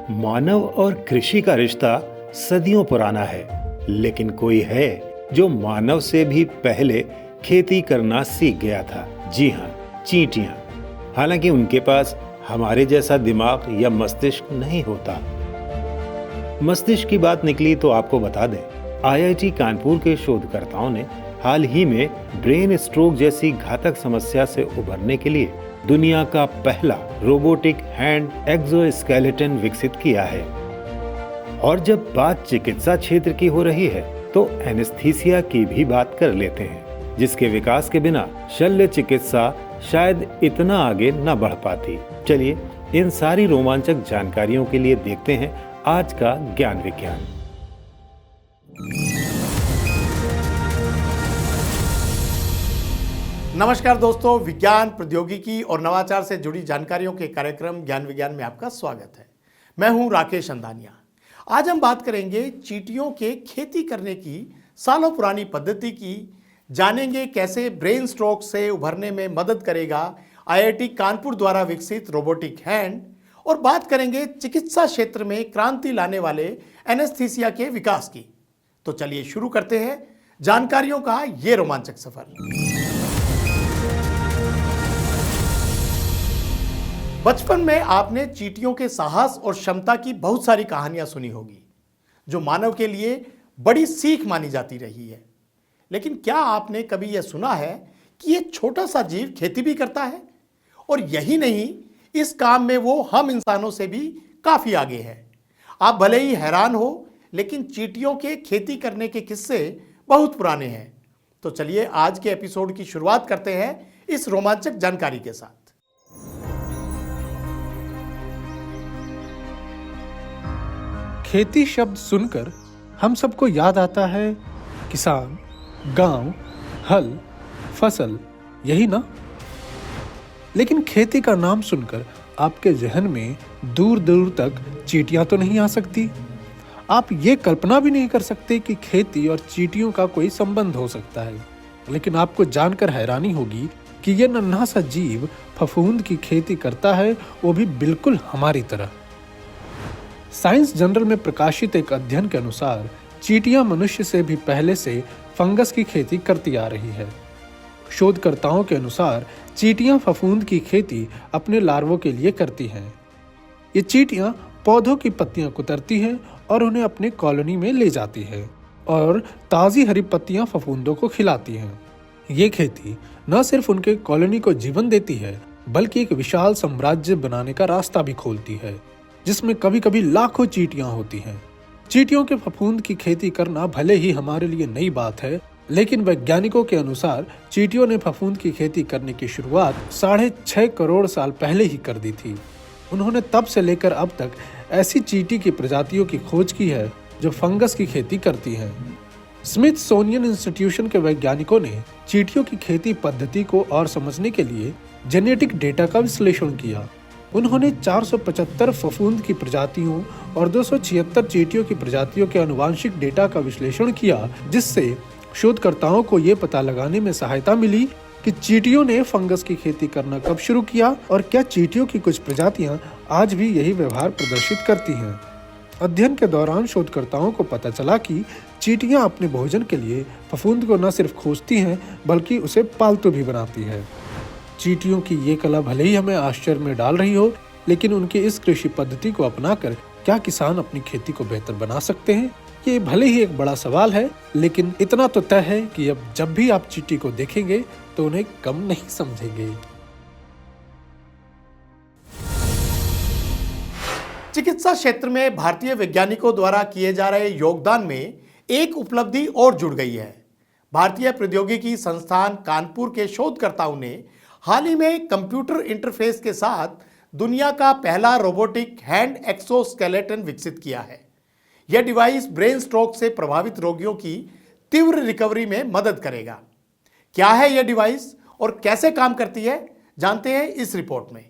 मानव और कृषि का रिश्ता सदियों पुराना है, लेकिन कोई है जो मानव से भी पहले खेती करना सीख गया था। जी हाँ, चींटियां। हालांकि उनके पास हमारे जैसा दिमाग या मस्तिष्क नहीं होता। मस्तिष्क की बात निकली तो आपको बता दें, आईआईटी कानपुर के शोधकर्ताओं ने हाल ही में ब्रेन स्ट्रोक जैसी घातक समस्या से उबरने के लिए दुनिया का पहला रोबोटिक हैंड एक्सोस्केलेटन विकसित किया है। और जब बात चिकित्सा क्षेत्र की हो रही है तो एनेस्थीसिया की भी बात कर लेते हैं, जिसके विकास के बिना शल्य चिकित्सा शायद इतना आगे न बढ़ पाती। चलिए इन सारी रोमांचक जानकारियों के लिए देखते हैं आज का ज्ञान विज्ञान। नमस्कार दोस्तों, विज्ञान, प्रौद्योगिकी और नवाचार से जुड़ी जानकारियों के कार्यक्रम ज्ञान विज्ञान में आपका स्वागत है। मैं हूं राकेश अंदानिया। आज हम बात करेंगे चींटियों के खेती करने की सालों पुरानी पद्धति की, जानेंगे कैसे ब्रेन स्ट्रोक से उभरने में मदद करेगा आईआईटी कानपुर द्वारा विकसित रोबोटिक हैंड, और बात करेंगे चिकित्सा क्षेत्र में क्रांति लाने वाले एनेस्थीसिया के विकास की। तो चलिए शुरू करते हैं जानकारियों का ये रोमांचक सफर। बचपन में आपने चींटियों के साहस और क्षमता की बहुत सारी कहानियां सुनी होगी, जो मानव के लिए बड़ी सीख मानी जाती रही है। लेकिन क्या आपने कभी यह सुना है कि यह छोटा सा जीव खेती भी करता है? और यही नहीं, इस काम में वो हम इंसानों से भी काफी आगे है। आप भले ही हैरान हो, लेकिन चींटियों के खेती करने के किस्से बहुत पुराने हैं। तो चलिए आज के एपिसोड की शुरुआत करते हैं इस रोमांचक जानकारी के साथ। खेती शब्द सुनकर हम सबको याद आता है किसान, गांव, हल, फसल, यही ना? लेकिन खेती का नाम सुनकर आपके जहन में दूर दूर तक चींटियां तो नहीं आ सकती। आप ये कल्पना भी नहीं कर सकते कि खेती और चींटियों का कोई संबंध हो सकता है। लेकिन आपको जानकर हैरानी होगी कि यह नन्हा सा जीव फफूंद की खेती करता है, वो भी बिल्कुल हमारी तरह। साइंस जर्नल में प्रकाशित एक अध्ययन के अनुसार चींटियां मनुष्य से भी पहले से फंगस की खेती करती आ रही है। शोधकर्ताओं के अनुसार चींटियां फफूंद की खेती अपने लार्वों के लिए करती हैं। ये चींटियां पौधों की पत्तियां कुतरती हैं और उन्हें अपने कॉलोनी में ले जाती है और ताज़ी हरी पत्तियां फफूंदों को खिलाती हैं। ये खेती न सिर्फ उनके कॉलोनी को जीवन देती है, बल्कि एक विशाल साम्राज्य बनाने का रास्ता भी खोलती है, जिसमें कभी कभी लाखों चींटियां होती हैं। चींटियों के फफूंद की खेती करना भले ही हमारे लिए नई बात है, लेकिन वैज्ञानिकों के अनुसार चींटियों ने फफूंद की खेती करने की शुरुआत 6.5 करोड़ साल पहले ही कर दी थी। उन्होंने तब से लेकर अब तक ऐसी चींटी की प्रजातियों की खोज की है जो फंगस की खेती करती हैं। स्मिथसोनियन इंस्टीट्यूशन के वैज्ञानिकों ने चींटियों की खेती पद्धति को और समझने के लिए जेनेटिक डेटा का विश्लेषण किया। उन्होंने 475 फफूंद की प्रजातियों और 276 चींटियों की प्रजातियों के आनुवांशिक डेटा का विश्लेषण किया, जिससे शोधकर्ताओं को ये पता लगाने में सहायता मिली कि चींटियों ने फंगस की खेती करना कब शुरू किया और क्या चींटियों की कुछ प्रजातियां आज भी यही व्यवहार प्रदर्शित करती हैं। अध्ययन के दौरान शोधकर्ताओं को पता चला कि चींटियां अपने भोजन के लिए फफूंद को न सिर्फ खोजती हैं, बल्कि उसे पालतू भी बनाती है। चींटियों की ये कला भले ही हमें आश्चर्य में डाल रही हो, लेकिन उनकी इस कृषि पद्धति को अपनाकर क्या किसान अपनी खेती को बेहतर बना सकते हैं? ये भले ही एक बड़ा सवाल है, लेकिन इतना तो तय है कि अब जब भी आप चींटी को देखेंगे तो उन्हें कम नहीं समझेंगे। चिकित्सा क्षेत्र में भारतीय वैज्ञानिकों द्वारा किए जा रहे योगदान में एक उपलब्धि और जुड़ गई है। भारतीय प्रौद्योगिकी संस्थान कानपुर के शोधकर्ताओं ने हाल ही में कंप्यूटर इंटरफेस के साथ दुनिया का पहला रोबोटिक हैंड एक्सोस्केलेटन विकसित किया है। यह डिवाइस ब्रेन स्ट्रोक से प्रभावित रोगियों की तीव्र रिकवरी में मदद करेगा। क्या है यह डिवाइस और कैसे काम करती है, जानते हैं इस रिपोर्ट में।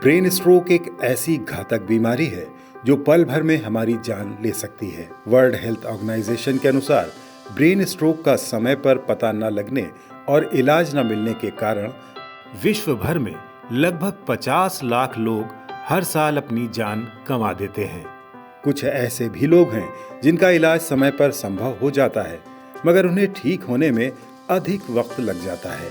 ब्रेन स्ट्रोक एक ऐसी घातक बीमारी है जो पल भर में हमारी जान ले सकती है। वर्ल्ड हेल्थ ऑर्गेनाइजेशन के अनुसार ब्रेन स्ट्रोक का समय पर पता न लगने और इलाज न मिलने के कारण विश्व भर में लगभग 50 लाख लोग हर साल अपनी जान गंवा देते हैं। कुछ ऐसे भी लोग हैं जिनका इलाज समय पर संभव हो जाता है, मगर उन्हें ठीक होने में अधिक वक्त लग जाता है।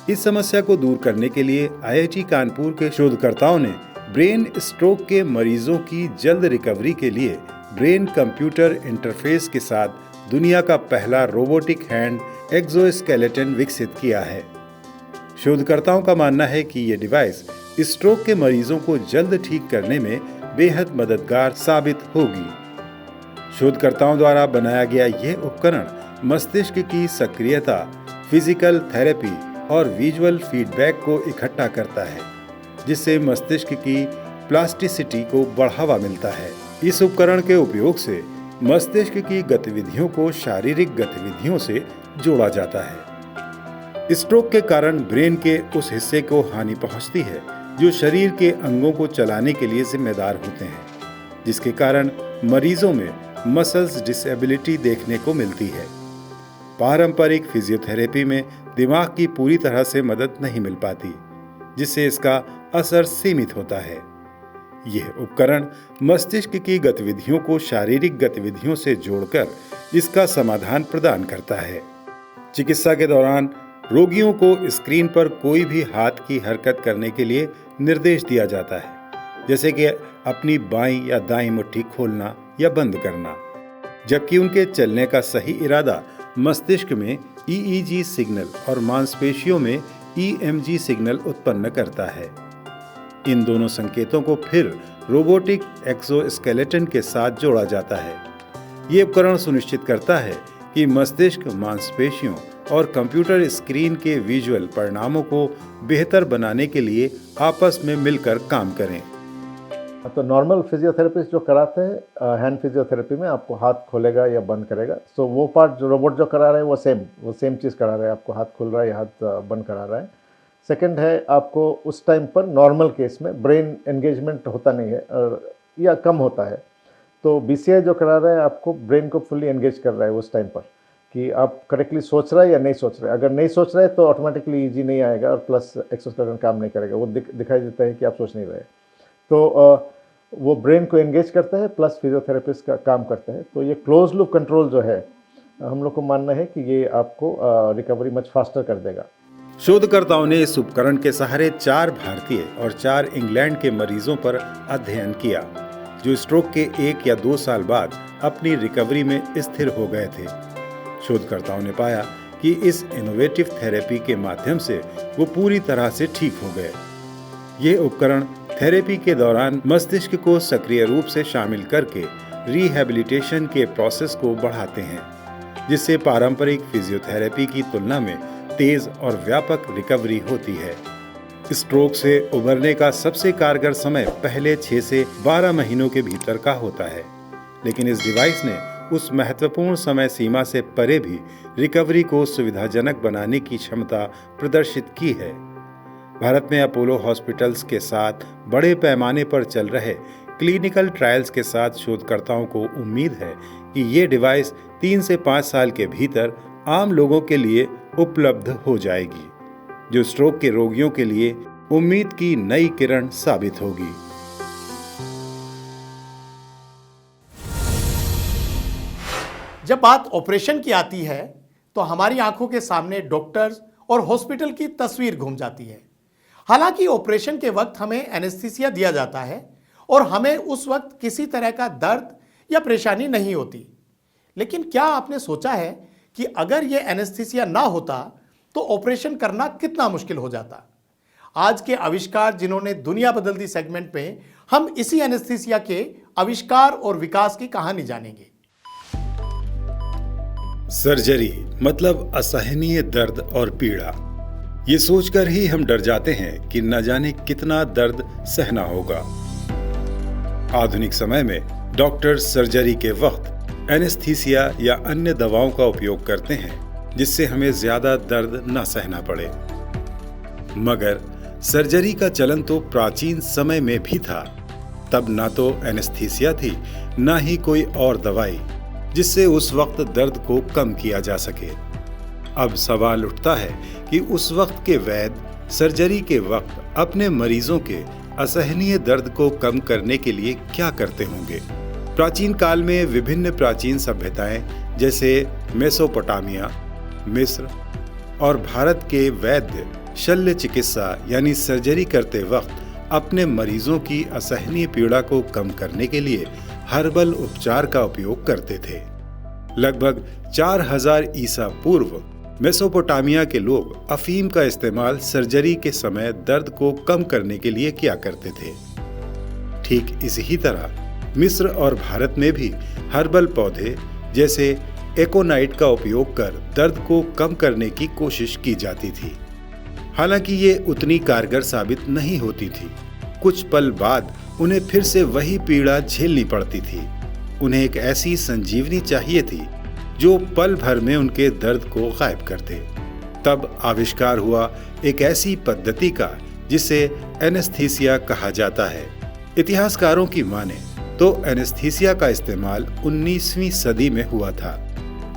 इस समस्या को दूर करने के लिए IIT कानपुर के शोधकर्ताओं ने ब्रेन स्ट्रोक के मरीजों की जल्द रिकवरी के लिए ब्रेन कंप्यूटर इंटरफेस के साथ दुनिया का पहला रोबोटिक हैंड एक्सोस्केलेटन विकसित किया है। शोधकर्ताओं का मानना है कि ये डिवाइस स्ट्रोक के मरीजों को जल्द ठीक करने में बेहद मददगार साबित होगी। शोधकर्ताओं द्वारा बनाया गया यह उपकरण मस्तिष्क की सक्रियता, फिजिकल थेरेपी और विजुअल फीडबैक को इकट्ठा करता है, जिससे मस्तिष्क की प्लास्टिसिटी को बढ़ावा मिलता है। इस उपकरण के उपयोग से मस्तिष्क की गतिविधियों को शारीरिक गतिविधियों से जोड़ा जाता है। स्ट्रोक के कारण ब्रेन के उस हिस्से को हानि पहुंचती है जो शरीर के अंगों को चलाने के लिए जिम्मेदार होते हैं, जिसके कारण मरीजों में मसल्स डिसेबिलिटी देखने को मिलती है। पारंपरिक फिजियोथेरेपी में दिमाग की पूरी तरह से मदद नहीं मिल पाती, जिससे इसका असर सीमित होता है। यह उपकरण मस्तिष्क की गतिविधियों को शारीरिक गतिविधियों से जोड़कर इसका समाधान प्रदान करता है। चिकित्सा के दौरान रोगियों को स्क्रीन पर कोई भी हाथ की हरकत करने के लिए निर्देश दिया जाता है, जैसे कि अपनी बाईं या दाईं मुट्ठी खोलना या बंद करना, जबकि उनके चलने का सही इरादा मस्तिष्क में EEG सिग्नल और मांसपेशियों में EMG सिग्नल उत्पन्न करता है। इन दोनों संकेतों को फिर रोबोटिक एक्सोस्केलेटन के साथ जोड़ा जाता है। ये उपकरण सुनिश्चित करता है कि मस्तिष्क, मांसपेशियों और कंप्यूटर स्क्रीन के विजुअल परिणामों को बेहतर बनाने के लिए आपस में मिलकर काम करें। तो नॉर्मल फिजियोथेरेपिस्ट जो कराते हैं हैंड फिजियोथेरेपी में आपको हाथ खोलेगा या बंद करेगा, सो वो पार्ट जो रोबोट जो करा रहा है वो सेम चीज़ करा रहा है, आपको हाथ खोल रहा है या हाथ बंद करा रहा है। सेकंड है, आपको उस टाइम पर नॉर्मल केस में ब्रेन एंगेजमेंट होता नहीं है या कम होता है, तो BCI जो करा रहा है आपको ब्रेन को फुल्ली एंगेज कर रहा है उस टाइम पर कि आप करेक्टली सोच रहे हैं या नहीं सोच रहे हैं। अगर नहीं सोच रहे हैं तो ऑटोमेटिकली EEG नहीं आएगा और प्लस एक्सोस्केलेटन काम नहीं करेगा, वो दिखाई देता है कि आप सोच नहीं रहे। तो वो ब्रेन को एंगेज करता है प्लस फिजियोथेरेपिस्ट का काम करता है। तो ये क्लोज लूप कंट्रोल जो है, हम लोग को मानना है कि ये आपको रिकवरी मच फास्टर कर देगा। शोधकर्ताओं ने इस उपकरण के सहारे 4 भारतीय और 4 इंग्लैंड के मरीजों पर अध्ययन किया, जो स्ट्रोक के 1 या 2 साल बाद अपनी रिकवरी में स्थिर हो गए थे। शोधकर्ताओं ने पाया कि इस इनोवेटिव थेरेपी के माध्यम से वो पूरी तरह से ठीक हो गए। ये उपकरण थेरेपी के दौरान मस्तिष्क को सक्रिय रूप से शामिल करके रिहैबिलिटेशन के प्रोसेस को बढ़ाते हैं, जिससे पारंपरिक फिजियोथेरेपी की तुलना में तेज और व्यापक रिकवरी होती है। स्ट्रोक से उबरने का सबसे कारगर समय पहले 6 से 12 महीनों के भीतर का होता है, लेकिन इस डिवाइस ने उस महत्वपूर्ण समय सीमा से परे भी रिकवरी को सुविधाजनक बनाने की क्षमता प्रदर्शित की है। भारत में अपोलो हॉस्पिटल्स के साथ बड़े पैमाने पर चल रहे क्लिनिकल ट्रायल्स के साथ शोधकर्ताओं को उम्मीद है कि ये डिवाइस 3 से 5 साल के भीतर आम लोगों के लिए उपलब्ध हो जाएगी, जो स्ट्रोक के रोगियों के लिए उम्मीद की नई किरण साबित होगी। जब बात ऑपरेशन की आती है तो हमारी आंखों के सामने डॉक्टर्स और हॉस्पिटल की तस्वीर घूम जाती है। हालांकि ऑपरेशन के वक्त हमें एनेस्थीसिया दिया जाता है और हमें उस वक्त किसी तरह का दर्द या परेशानी नहीं होती, लेकिन क्या आपने सोचा है कि अगर यह एनेस्थीसिया ना होता तो ऑपरेशन करना कितना मुश्किल हो जाता। आज के आविष्कार जिन्होंने दुनिया बदल दी सेगमेंट में हम इसी एनेस्थीसिया के आविष्कार और विकास की कहानी जानेंगे। सर्जरी मतलब असहनीय दर्द और पीड़ा। ये सोचकर ही हम डर जाते हैं कि न जाने कितना दर्द सहना होगा। आधुनिक समय में डॉक्टर सर्जरी के वक्त एनेस्थीसिया या अन्य दवाओं का उपयोग करते हैं, जिससे हमें ज्यादा दर्द न सहना पड़े। मगर सर्जरी का चलन तो प्राचीन समय में भी था। तब ना तो एनेस्थीसिया थी, ना ही कोई और दवाई जिससे उस वक्त दर्द को कम किया जा सके। अब सवाल उठता है कि उस वक्त के वैद्य सर्जरी के वक्त अपने मरीजों के असहनीय दर्द को कम करने के लिए क्या करते होंगे। प्राचीन काल में विभिन्न प्राचीन सभ्यताएं जैसे मेसोपोटामिया, मिस्र और भारत के वैद्य शल्य चिकित्सा यानी सर्जरी करते वक्त अपने मरीजों की असहनीय पीड़ा को कम करने के लिए हर्बल उपचार का उपयोग करते थे। लगभग 4000 ईसा पूर्व मेसोपोटामिया के लोग अफीम का इस्तेमाल सर्जरी के समय दर्द को कम करने के लिए किया करते थे। ठीक इसी तरह मिस्र और भारत में भी हर्बल पौधे जैसे एकोनाइट का उपयोग कर दर्द को कम करने की कोशिश की जाती थी। हालांकि ये उतनी कारगर साबित नहीं होती थी। कुछ पल बाद उन्हें फिर से वही पीड़ा झेलनी पड़ती थी। उन्हें एक ऐसी संजीवनी चाहिए थी जो पल भर में उनके दर्द को गायब कर दे। तब आविष्कार हुआ एक ऐसी पद्धति का जिसे एनेस्थीसिया कहा जाता है। इतिहासकारों की माने तो एनेस्थीसिया का इस्तेमाल 19वीं सदी में हुआ था।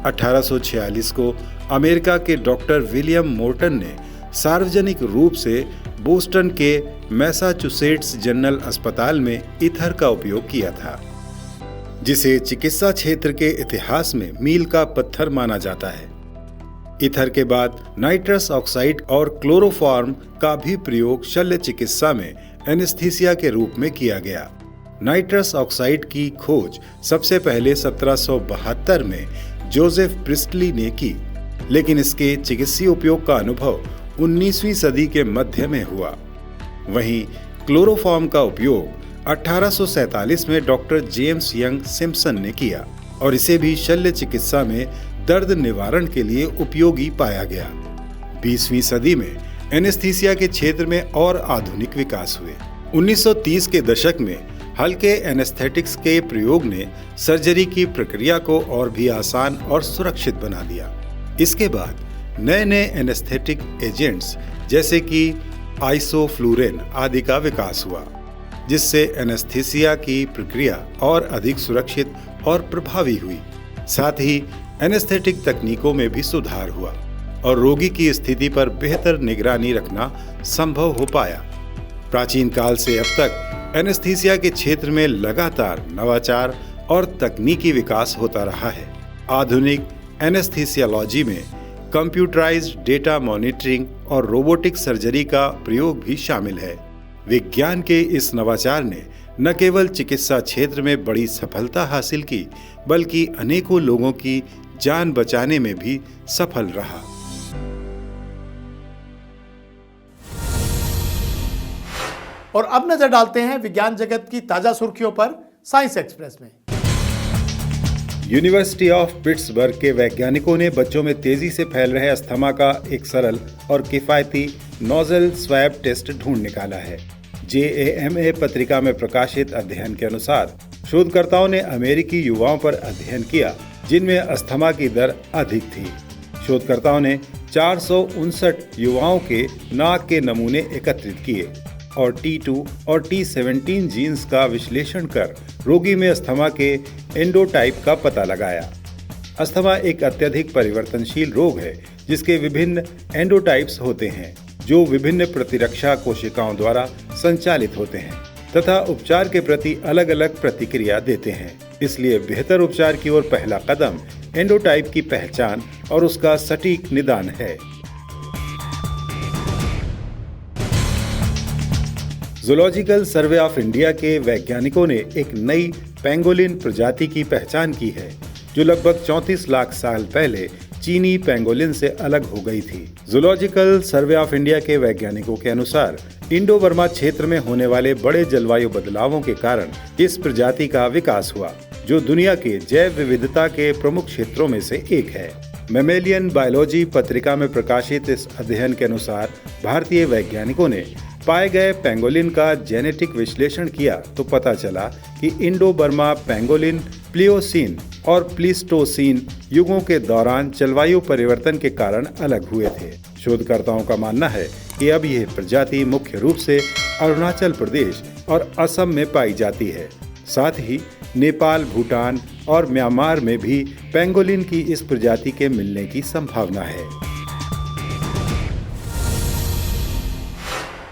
1846 को अमेरिका के डॉक्टर विलियम मोर्टन ने सार्वजनिक रूप से बोस्टन के मैसाचुसेट्स जनरल अस्पताल में ईथर का उपयोग किया था, जिसे चिकित्सा क्षेत्र के इतिहास में मील का पत्थर माना जाता है। ईथर के बाद नाइट्रस ऑक्साइड और क्लोरोफॉर्म का भी प्रयोग शल्य चिकित्सा में एनेस्थीसिया के रूप में किया गया। नाइट्रस ऑक्साइड की खोज सबसे पहले 1772 में जोसेफ प्रिस्टली ने की, लेकिन इसके चिकित्सीय उपयोग का अनुभव 19वीं सदी के मध्य में हुआ। वहीं क्लोरोफॉर्म का उपयोग 1847 में डॉक्टर जेम्स यंग सिम्पसन ने किया और इसे भी शल्य चिकित्सा में दर्द निवारण के लिए उपयोगी पाया गया। 20वीं सदी में एनेस्थीसिया के क्षेत्र में और आधुनिक विकास हुए। 1930 के दशक में हल्के एनेस्थेटिक्स के प्रयोग ने सर्जरी की प्रक्रिया को और भी आसान और सुरक्षित बना दिया। इसके बाद नए नए एनेस्थेटिक एजेंट्स जैसे कि आइसोफ्लूरेन आदि का विकास हुआ, जिससे एनेस्थीसिया की प्रक्रिया और अधिक सुरक्षित और प्रभावी हुई। साथ ही एनेस्थेटिक तकनीकों में भी सुधार हुआ और रोगी की स्थिति पर बेहतर निगरानी रखना संभव हो पाया। प्राचीन काल से अब तक एनेस्थीसिया के क्षेत्र में लगातार नवाचार और तकनीकी विकास होता रहा है। आधुनिक एनेस्थीसियोलॉजी में कंप्यूटराइज्ड डेटा मॉनिटरिंग और रोबोटिक सर्जरी का प्रयोग भी शामिल है। विज्ञान के इस नवाचार ने न केवल चिकित्सा क्षेत्र में बड़ी सफलता हासिल की, बल्कि अनेकों लोगों की जान बचाने में भी सफल रहा। और अब नजर डालते हैं विज्ञान जगत की ताजा सुर्खियों पर साइंस एक्सप्रेस में। यूनिवर्सिटी ऑफ पिट्सबर्ग के वैज्ञानिकों ने बच्चों में तेजी से फैल रहे अस्थमा का एक सरल और किफायती नोजल स्वैब टेस्ट ढूंढ निकाला है। JAMA पत्रिका में प्रकाशित अध्ययन के अनुसार शोधकर्ताओं ने अमेरिकी युवाओं पर अध्ययन किया जिनमें अस्थमा की दर अधिक थी। शोधकर्ताओं ने 459 युवाओं के नाक के नमूने एकत्रित किए और T2 और T17 जीन्स का विश्लेषण कर रोगी में अस्थमा के एंडोटाइप का पता लगाया। अस्थमा एक अत्यधिक परिवर्तनशील रोग है जिसके विभिन्न एंडोटाइप्स होते हैं जो विभिन्न प्रतिरक्षा कोशिकाओं द्वारा संचालित होते हैं तथा उपचार के प्रति अलग अलग प्रतिक्रिया देते हैं। इसलिए बेहतर उपचार की ओर पहला कदम एंडोटाइप की पहचान और उसका सटीक निदान है। जूलॉजिकल सर्वे ऑफ इंडिया के वैज्ञानिकों ने एक नई पेंगोलिन प्रजाति की पहचान की है जो लगभग 34 लाख साल पहले चीनी पेंगोलिन से अलग हो गई थी। जूलॉजिकल सर्वे ऑफ इंडिया के वैज्ञानिकों के अनुसार इंडो बर्मा क्षेत्र में होने वाले बड़े जलवायु बदलावों के कारण इस प्रजाति का विकास हुआ जो दुनिया के जैव विविधता के प्रमुख क्षेत्रों में से एक है। मैमेलियन बायोलॉजी पत्रिका में प्रकाशित इस अध्ययन के अनुसार भारतीय वैज्ञानिकों ने पाए गए पेंगोलिन का जेनेटिक विश्लेषण किया तो पता चला कि इंडो बर्मा पेंगोलिन प्लियोसीन और प्लीस्टोसीन युगों के दौरान जलवायु परिवर्तन के कारण अलग हुए थे। शोधकर्ताओं का मानना है कि अब यह प्रजाति मुख्य रूप से अरुणाचल प्रदेश और असम में पाई जाती है। साथ ही नेपाल, भूटान और म्यांमार में भी पेंगोलिन की इस प्रजाति के मिलने की संभावना है।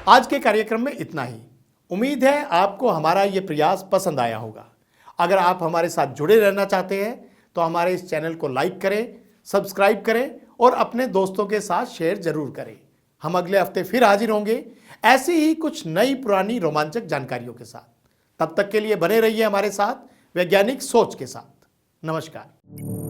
आज के कार्यक्रम में इतना ही। उम्मीद है आपको हमारा ये प्रयास पसंद आया होगा। अगर आप हमारे साथ जुड़े रहना चाहते हैं तो हमारे इस चैनल को लाइक करें, सब्सक्राइब करें और अपने दोस्तों के साथ शेयर जरूर करें। हम अगले हफ्ते फिर हाजिर होंगे ऐसी ही कुछ नई पुरानी रोमांचक जानकारियों के साथ। तब तक के लिए बने रहिए हमारे साथ वैज्ञानिक सोच के साथ। नमस्कार।